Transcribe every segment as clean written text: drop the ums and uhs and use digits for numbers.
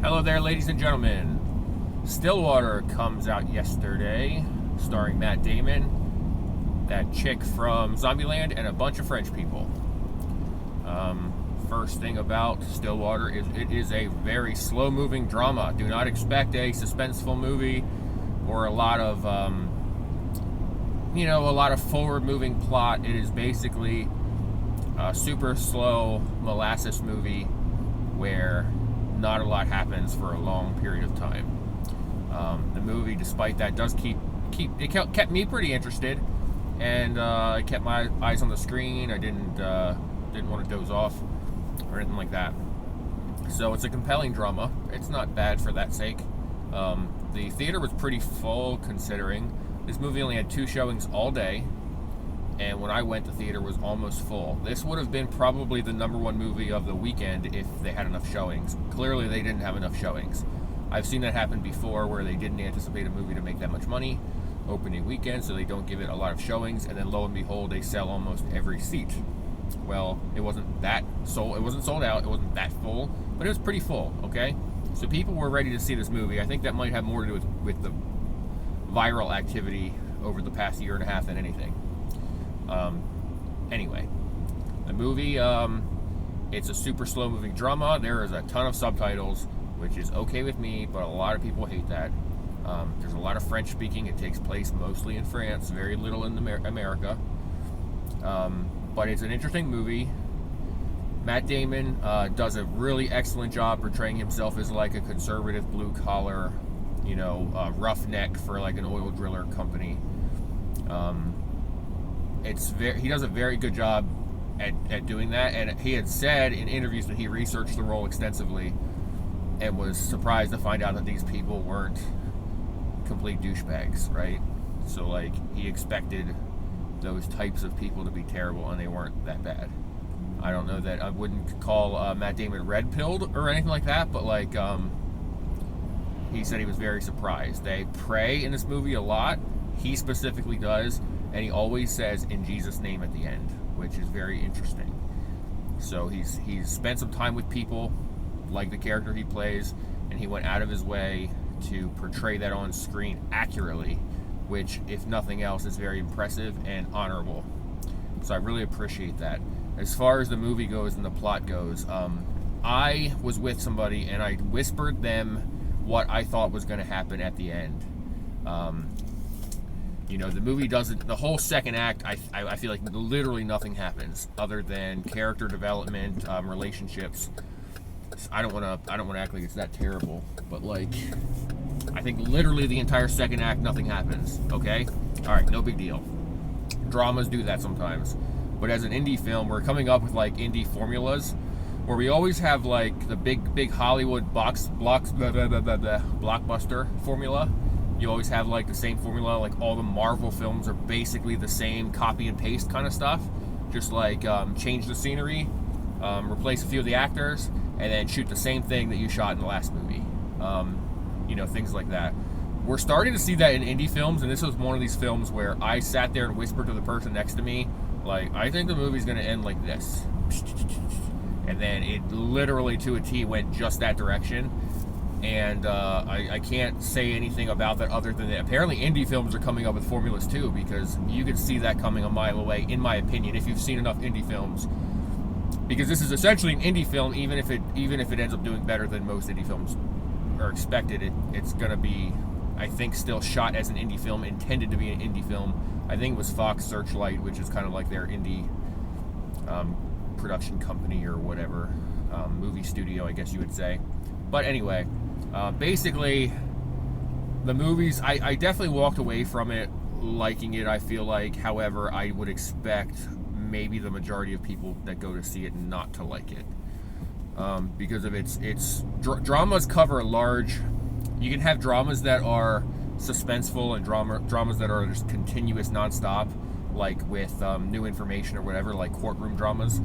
Hello there, ladies and gentlemen. Stillwater comes out yesterday, starring Matt Damon, that chick from Zombieland, and a bunch of French people. First thing about Stillwater is it is a very slow-moving drama. Do not expect a suspenseful movie or a lot of, a lot of forward-moving plot. It is basically a super slow molasses movie where not a lot happens for a long period of time. The movie, despite that, does kept me pretty interested, and it kept my eyes on the screen. I didn't want to doze off or anything like that. So it's a compelling drama. It's not bad for that sake. The theater was pretty full, considering this movie only had 2 showings all day, and when I went, the theater was almost full. This would have been probably the #1 movie of the weekend if they had enough showings. Clearly, they didn't have enough showings. I've seen that happen before, where they didn't anticipate a movie to make that much money opening weekend, so they don't give it a lot of showings, and then lo and behold, they sell almost every seat. Well, it wasn't sold out. It wasn't that full, but it was pretty full. Okay, so people were ready to see this movie. I think that might have more to do with the viral activity over the past year and a half than anything. Anyway, the movie, it's a super slow moving drama. There is a ton of subtitles, which is okay with me, but a lot of people hate that. There's a lot of French speaking. It takes place mostly in France, very little in America. But it's an interesting movie. Matt Damon does a really excellent job portraying himself as like a conservative blue collar, roughneck for like an oil driller company. He does a very good job at doing that, and he had said in interviews that he researched the role extensively and was surprised to find out that these people weren't complete douchebags, right? So like, he expected those types of people to be terrible, and they weren't that bad. I don't know that I wouldn't call Matt Damon red-pilled or anything like that, but like, he said he was very surprised. They pray in this movie a lot. He specifically does. And he always says "in Jesus' name" at the end, which is very interesting. So he's spent some time with people, like the character he plays, and he went out of his way to portray that on screen accurately, which, if nothing else, is very impressive and honorable. So I really appreciate that. As far as the movie goes and the plot goes, I was with somebody and I whispered them what I thought was going to happen at the end. The movie doesn't. The whole second act, I feel like literally nothing happens other than character development, relationships. I don't want to act like it's that terrible, but like, I think literally the entire second act, nothing happens. Okay, all right, no big deal. Dramas do that sometimes, but as an indie film, we're coming up with like indie formulas where we always have like the big Hollywood blockbuster formula. You always have like the same formula, like all the Marvel films are basically the same copy and paste kind of stuff. Just like change the scenery, replace a few of the actors, and then shoot the same thing that you shot in the last movie. Things like that. We're starting to see that in indie films, and this was one of these films where I sat there and whispered to the person next to me, like, I think the movie's going to end like this. And then it literally to a T went just that direction. And I can't say anything about that other than that apparently indie films are coming up with formulas too, because you could see that coming a mile away, in my opinion, if you've seen enough indie films. Because this is essentially an indie film, even if it ends up doing better than most indie films are expected, it's going to be, I think, still shot as an indie film, intended to be an indie film. I think it was Fox Searchlight, which is kind of like their indie production company or whatever, movie studio, I guess you would say. But anyway, basically, the movies, I definitely walked away from it liking it, I feel like. However, I would expect maybe the majority of people that go to see it not to like it. Because of its dramas cover a large... You can have dramas that are suspenseful and dramas that are just continuous, nonstop, like with New Information or whatever, like courtroom dramas.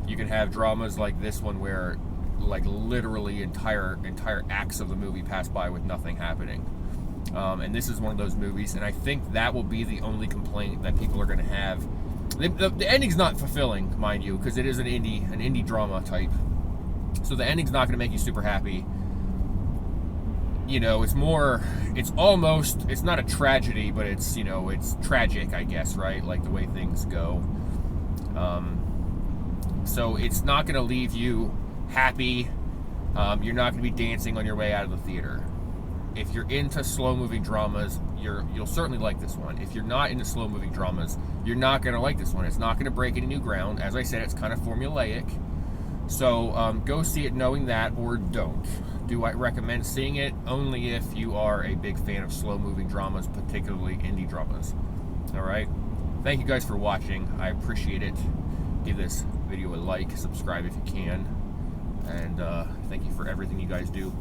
You can have dramas like this one where like literally entire acts of the movie pass by with nothing happening. And this is one of those movies, and I think that will be the only complaint that people are going to have. The ending's not fulfilling, mind you, because it is an indie drama type. So the ending's not going to make you super happy. you know, it's more, it's almost, it's not a tragedy, but it's, you know, it's tragic, I guess, right? Like the way things go. So it's not going to leave you happy. You're not going to be dancing on your way out of the theater. If you're into slow-moving dramas, you'll certainly like this one. If you're not into slow-moving dramas, you're not going to like this one. It's not going to break any new ground. As I said, it's kind of formulaic. So go see it knowing that, or don't. Do I recommend seeing it? Only if you are a big fan of slow-moving dramas, particularly indie dramas. All right? Thank you guys for watching. I appreciate it. Give this video a like, subscribe if you can. And thank you for everything you guys do.